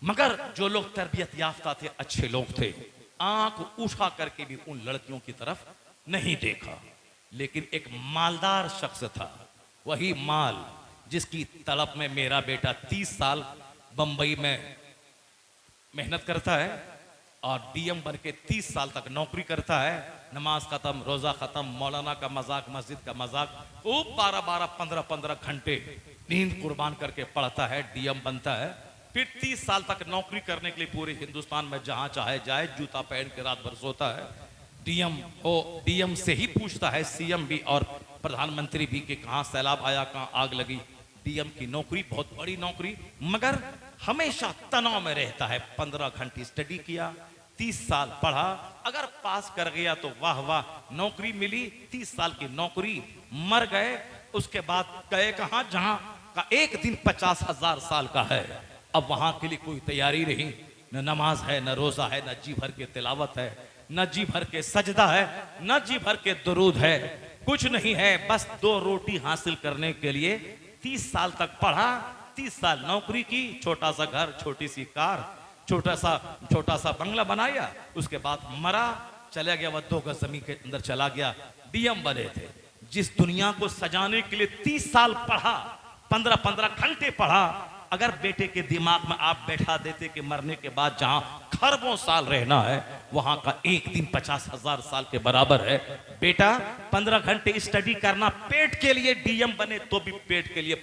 मगर जो लोग तरबियत याफ्ता थे, अच्छे लोग थे, आंख उठा करके भी उन लड़कियों की तरफ नहीं देखा। लेकिन एक मालदार शख्स था, वही माल जिसकी तलब में मेरा बेटा 30 साल बंबई में मेहनत करता है और डीएम बन के 30 साल तक नौकरी करता है। नमाज खत्म, रोजा खत्म, मौलाना का मजाक, मस्जिद का मजाक, खूब 12-12, 15-15 घंटे नींद कुर्बान करके पढ़ता है, डीएम बनता है। फिर 30 साल तक नौकरी करने के लिए पूरे हिंदुस्तान में जहां चाहे जाए, जूता पहन के रात भर सोता है। डीएम हो, डीएम से ही पूछता है सीएम भी और प्रधानमंत्री भी कि कहां सैलाब आया, कहां आग लगी। डीएम की नौकरी बहुत बड़ी नौकरी, मगर हमेशा तनाव में रहता है। 15 घंटे स्टडी किया, 30 साल पढ़ा, अगर पास कर गया तो वाह वाह, नौकरी मिली, 30 साल की नौकरी। मर गए, उसके बाद गए कहां, जहां का एक दिन 50,000 साल का है। अब वहां के लिए कोई तैयारी नहीं, न नमाज है, न रोजा है, न जी भर के तिलावत है, न जी भर के सजदा है, न जी भर के दुरूद है, कुछ नहीं है। बस 2 रोटी हासिल करने के लिए 30 साल तक पढ़ा, 30 साल नौकरी की, छोटा सा घर, छोटी सी कार, छोटा सा बंगला बनाया, उसके बाद मरा, चला गया, वह 2 गज जमीन के अंदर चला गया। डीएम बने थे। जिस दुनिया को सजाने के लिए 30 साल पढ़ा, 15-15 घंटे पढ़ा, अगर बेटे के दिमाग में आप बैठा देते कि मरने के बाद जहां खरबों साल रहना है, वहां का एक दिन 50,000 साल के बराबर है। बेटा 15 घंटे स्टडी करना पेट के लिए, डीएम बने तो भी पेट के लिए,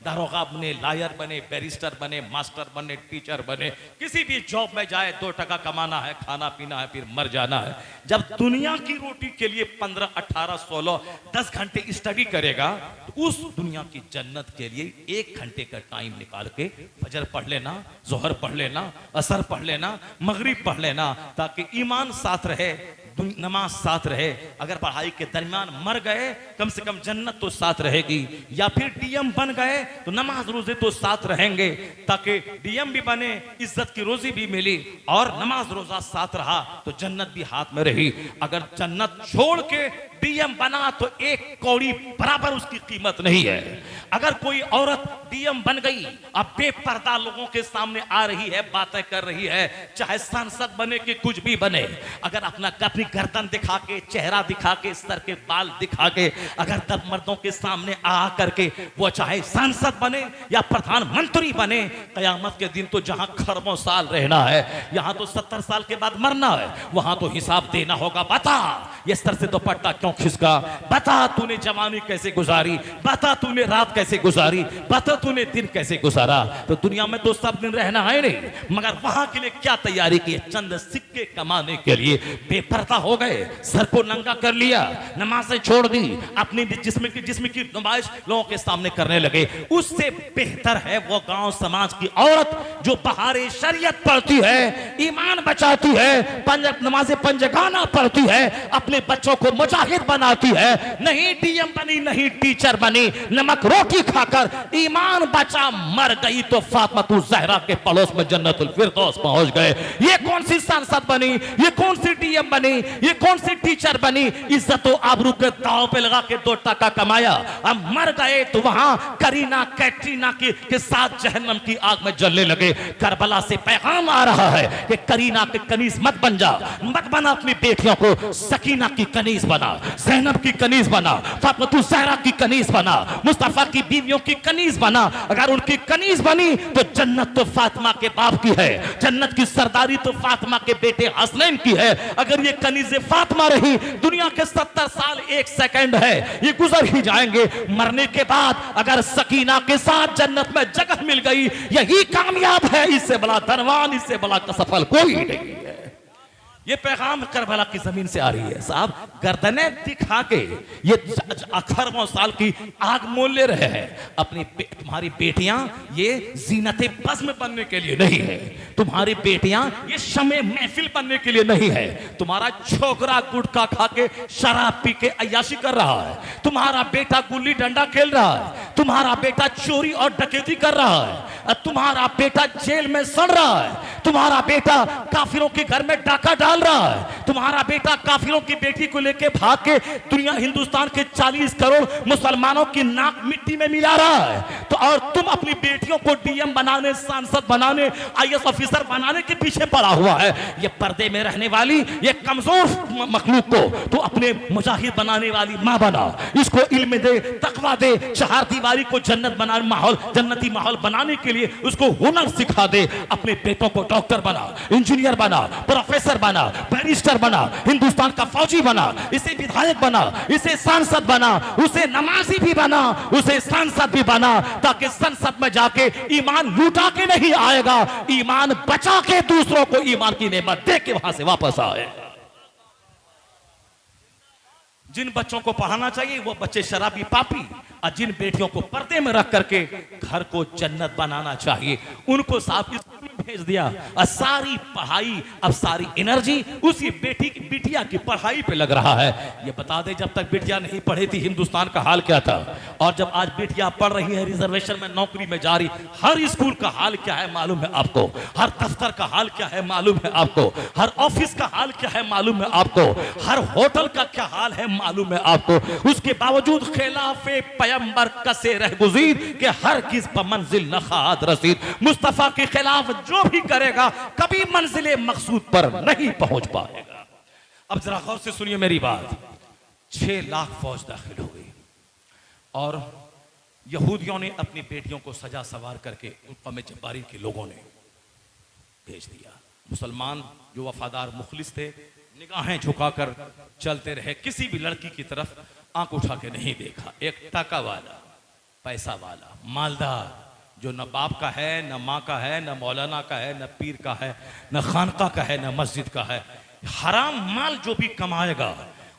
दारोगा बने, लायर बने, बैरिस्टर बने, मास्टर बने, टीचर बने, किसी भी जॉब में जाए, 2 टका कमाना है, खाना पीना है, फिर मर जाना है। जब दुनिया की रोटी के लिए 15, 18, 16, 10 घंटे स्टडी करेगा, तो उस दुनिया की जन्नत के लिए 1 घंटे का टाइम निकाल के फजर पढ़ लेना, जोहर पढ़ लेना, असर पढ़ लेना, मगरिब पढ़ लेना, ताकि ईमान साथ रहे, नमाज साथ रहे। अगर पढ़ाई के दरमियान मर गए, कम से कम जन्नत तो साथ रहेगी। या फिर डीएम बन गए तो नमाज रोजे तो साथ रहेंगे, ताकि डीएम भी बने, इज्जत की रोजी भी मिली, और नमाज रोजा साथ रहा तो जन्नत भी हाथ में रही। अगर जन्नत छोड़ के डीएम बना तो 1 कौड़ी बराबर उसकी कीमत नहीं है। अगर कोई औरत डीएम बन गई, अब बेपर्दा लोगों के सामने आ रही है, बातें कर रही है, चाहे सांसद बने कि कुछ भी बने, अगर अपनी गर्दन दिखा के, चेहरा दिखा के, सर के बाल दिखा के, अगर तब मर्दों के सामने आ करके वो चाहे सांसद बने या प्रधानमंत्री बने, कयामत के दिन तो जहां खरबों साल रहना है, यहां तो 70 साल के बाद मरना है, वहां तो हिसाब देना होगा। बता ये सर से दुपट्टा क्यों खिसका, बता तूने जवानी कैसे गुजारी, बता तूने रात कैसे गुजारी, बता तूने दिन कैसे गुजारा। तो दुनिया में तो सब दिन रहना है नहीं, मगर वहां के लिए क्या तैयारी की, चंद सिक्के कमाने के लिए बेपर्दा हो गए, सर को नंगा कर लिया, नमाजें छोड़ दी, अपनी जिस्म की नुमाइश लोगों के सामने करने लगे। उससे बेहतर है वो गांव समाज की औरत जो बहारे शरीयत पढ़ती है, ईमान बचाती है, नमाज़े पंजगाना पढ़ती है, अपने बच्चों को मुजाहिद बनाती है, नहीं डीएम बनी, नहीं टीचर बनी, नमक रोटी खाकर ईमान बचा मर गई तो फातिमा ज़हरा के पड़ोस में जन्नतुल फिरदौस पहुंच गए। ये कौन सी सांसद बनी, ये कौन सी डीएम बनी, ये कौन सी टीचर बनी, इज्जत और आबरू के दांव पे लगा के 2 टका कमाया, अब मर गए तो वहां करीना कैटरीना के साथ जहन्नम की आग में जलने लगे। करबला से पैगाम आ रहा है कि करीना के कनीज मत बन जा, मत बना अपनी बेटियों को, सकीना की कनीज बना, ज़ैनब की कनीज बना, फातिमा ज़हरा की कनीज बना, मुस्तफा की बीवियों की कनीज बना। अगर उनकी कनीज बनी तो जन्नत तो फातिमा के बाप की है, जन्नत की सरदारी तो फातिमा के बेटे हसनैन की है। अगर ये कनीज़े फातिमा रही, दुनिया के 70 साल 1 सेकंड है, ये गुजर ही जाएंगे। मरने के बाद अगर सकीना के साथ जन्नत में जगह मिल गई, यही कामयाब है, इससे बड़ा धनवान, इससे बड़ा सफल कोई नहीं है। ये पैगाम करबला की जमीन से आ रही है। साहब गर्दनें दिखा के ये खरबों साल की आग मोल ले रहे हैं। तुम्हारी बेटियां ये जीनते बज़्म बनने के लिए नहीं है, तुम्हारी बेटियां ये शमे महफिल बनने के लिए नहीं है। तुम्हारा छोकरा गुटखा खा के शराब पी के अय्याशी कर रहा है, तुम्हारा बेटा गुल्ली डंडा खेल रहा है, तुम्हारा बेटा चोरी और डकैती कर रहा है, तुम्हारा बेटा जेल में सड़ रहा है, तुम्हारा बेटा काफिरों के घर में डाका डाल रहा है, तुम्हारा बेटा काफिरों की बेटी को लेके भाग के दुनिया हिंदुस्तान के 40 करोड़ मुसलमानों की नाक मिट्टी में मिला रहा है, तो और तुम अपनी बेटियों को डीएम बनाने, सांसद बनाने, आईएएस ऑफिसर बनाने के पीछे पड़ा हुआ है। ये पर्दे में रहने वाली ये कमजोर मखलूक को तो अपने मुजाहिद बनाने वाली माँ बना, इसको इल्म दे, तकवा दे, चार दीवारी को जन्नत बनाने माहौल, जन्नती माहौल बनाने के लिए उसको हुनर सिखा दे। अपने बेटों को डॉक्टर बना, इंजीनियर बना, प्रोफेसर बना, बैरिस्टर बना, हिंदुस्तान का फौजी बना, इसे विधायक बना, इसे सांसद बना, उसे नमाजी भी बना, उसे सांसद भी बना, ताकि संसद में जाके ईमान लूटा के नहीं आएगा, ईमान बचा के दूसरों को ईमान की नेमत दे के वहां से वापस आए। जिन बच्चों को पढ़ाना चाहिए वो बच्चे शराबी पापी, और जिन बेटियों को पर्दे में रख करके घर को जन्नत बनाना चाहिए उनको साफ स्कूल में भेज दिया, और सारी पढ़ाई, अब सारी एनर्जी उसी बिटिया की पढ़ाई पे लग रहा है। ये बता दे, जब तक बिटिया नहीं पढ़ी थी हिंदुस्तान का हाल क्या था, और जब आज बिटिया पढ़ रही है, रिजर्वेशन में नौकरी में जा रही, हर स्कूल का हाल क्या है मालूम है आपको, हर दफ्तर का हाल क्या है मालूम है आपको, हर ऑफिस का हाल क्या है मालूम है आपको, हर होटल का क्या हाल है मालूम है आपको। उसके बावजूद खिलाफे पैगंबर कसे रह गुज़ीर के हर किस पर मंजिल न खाद रसीद, मुस्तफा के खिलाफ जो भी करेगा कभी मंजिले मकसूद पर नहीं पहुंच पाएगा। अब जरा गौर से सुनिए मेरी बात। 6 लाख फौज दाखिल हो गई और यहूदियों ने अपनी बेटियों को सजा सवार करके कौम जब्बारी के लोगों ने भेज दिया। मुसलमान जो वफादार मुखलिस थे निगाहें झुकाकर चलते रहे, किसी भी लड़की की तरफ आंख उठा के नहीं देखा। एक टका वाला, पैसा वाला, मालदार, जो न बाप का है, न माँ का है, न मौलाना का है, न पीर का है, न खानका का है, न मस्जिद का है, हराम माल जो भी कमाएगा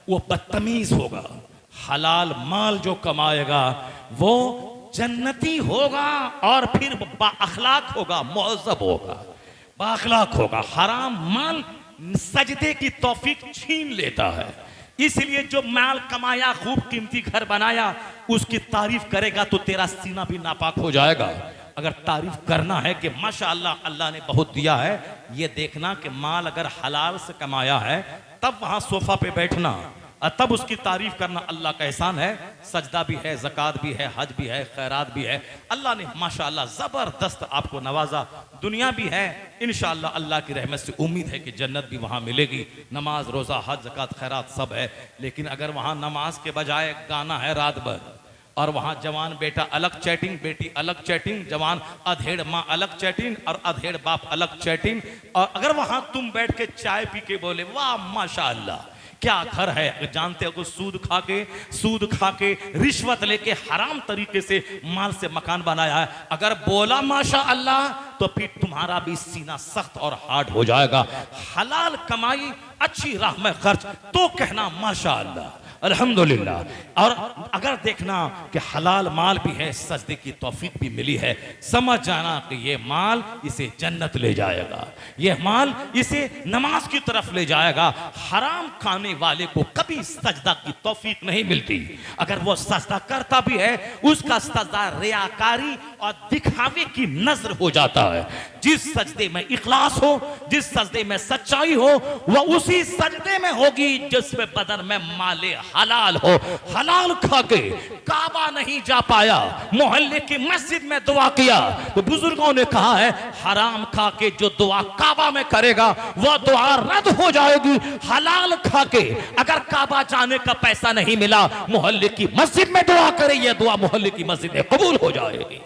वो बदतमीज होगा, हलाल माल जो कमाएगा वो जन्नती होगा, और फिर बाअखलाक होगा, मुअज़्ज़ब होगा, बाअखलाक होगा। हराम माल सजदे की तौफीक छीन लेता है, इसलिए जो माल कमाया, खूब कीमती घर बनाया, उसकी तारीफ करेगा तो तेरा सीना भी नापाक हो जाएगा। अगर तारीफ करना है कि माशाअल्लाह अल्लाह ने बहुत दिया है, ये देखना कि माल अगर हलाल से कमाया है तब वहां सोफा पे बैठना और तब उसकी तारीफ करना अल्लाह का एहसान है। सजदा भी है, ज़कात भी है, हज भी है, खैरात भी है। अल्लाह ने माशाअल्लाह ज़बरदस्त आपको नवाजा, दुनिया भी है, इंशाअल्लाह अल्लाह की रहमत से उम्मीद है कि जन्नत भी वहाँ मिलेगी। नमाज, रोज़ा, हज, ज़कात, खैरात सब है, लेकिन अगर वहाँ नमाज के बजाय गाना है रात भर, और वहाँ जवान बेटा अलग चैटिंग, बेटी अलग चैटिंग, जवान अधेड़ माँ अलग चैटिंग और अधेड़ बाप अलग चैटिंग, और अगर वहाँ तुम बैठ के चाय पी के बोले वाह माशाअल्लाह क्या घर है, अगर जानते हो सूद खा के रिश्वत लेके हराम तरीके से माल से मकान बनाया है, अगर बोला माशा अल्लाह तो फिर तुम्हारा भी सीना सख्त और हार्ड हो जाएगा। हलाल कमाई, अच्छी राह में खर्च, तो कहना माशा अल्लाह, अल्हम्दुलिल्लाह। और अगर देखना कि हलाल माल भी है, सजदे की तौफीक भी मिली है, समझ जाना कि ये माल इसे जन्नत ले जाएगा, ये माल इसे नमाज की तरफ ले जाएगा। हराम खाने वाले को कभी सजदा की तौफीक नहीं मिलती। अगर वो सजदा करता भी है, उसका सजदा रियाकारी और दिखावे की नजर हो जाता है। जिस सजदे में इखलास हो, जिस सजदे में सच्चाई हो, वह उसी सजदे में होगी जिसमें बदन में माले हलाल हो। हलाल खा के काबा नहीं जा पाया, मोहल्ले की मस्जिद में दुआ किया, तो बुजुर्गों ने कहा है हराम खा के जो दुआ काबा में करेगा वह दुआ रद्द हो जाएगी। हलाल खा के अगर काबा जाने का पैसा नहीं मिला, मोहल्ले की मस्जिद में दुआ करे, यह दुआ मोहल्ले की मस्जिद में कबूल हो जाएगी।